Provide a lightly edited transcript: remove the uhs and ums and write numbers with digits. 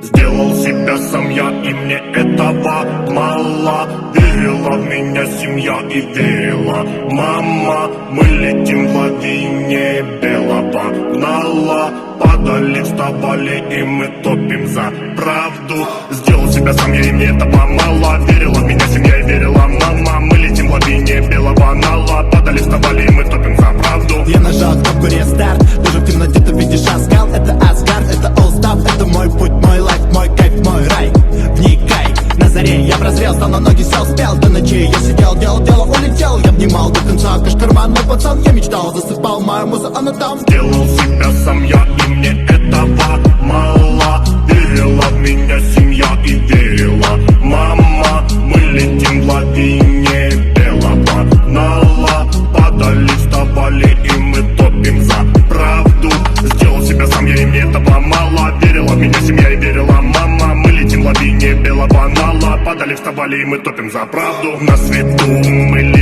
Сделал себя сам я, и мне этого мало. Верила в меня семья и верила мама. Мы летим в лавине белого гнала. Падали, вставали, и мы топим за правду. Сделал себя сам я, и мне этого мало. Верила в меня семья и верила мама. Мы летим в лавине белого гнала. Падали, вставали, и мы топим за правду. Я нажал кнопку рестарт. Даже в темноте ты видишь Асгал. Это Асгард, это All Stuff. Это мой путь, мой лайф, мой кайф, мой рай. Вникай, на заре я прозрел, стал на ноги, все успел. До ночи я сидел, делал дело, улетел. Я внимал до конца, кашкарман, мой пацан. Я мечтал, засыпал, мою музу, она там. Сделал себя сам я, и мне этого мало. Верила в меня семья и верила мама. Мы летим в лавине белого гнала. Падали, вставали, и мы топим за правду. Сделал себя сам я, и мне этого мало. Верила в меня семья и верила мама. Мы летим в лавине белого гнала. Падали, вставали, и мы топим за правду. На свету мы летим.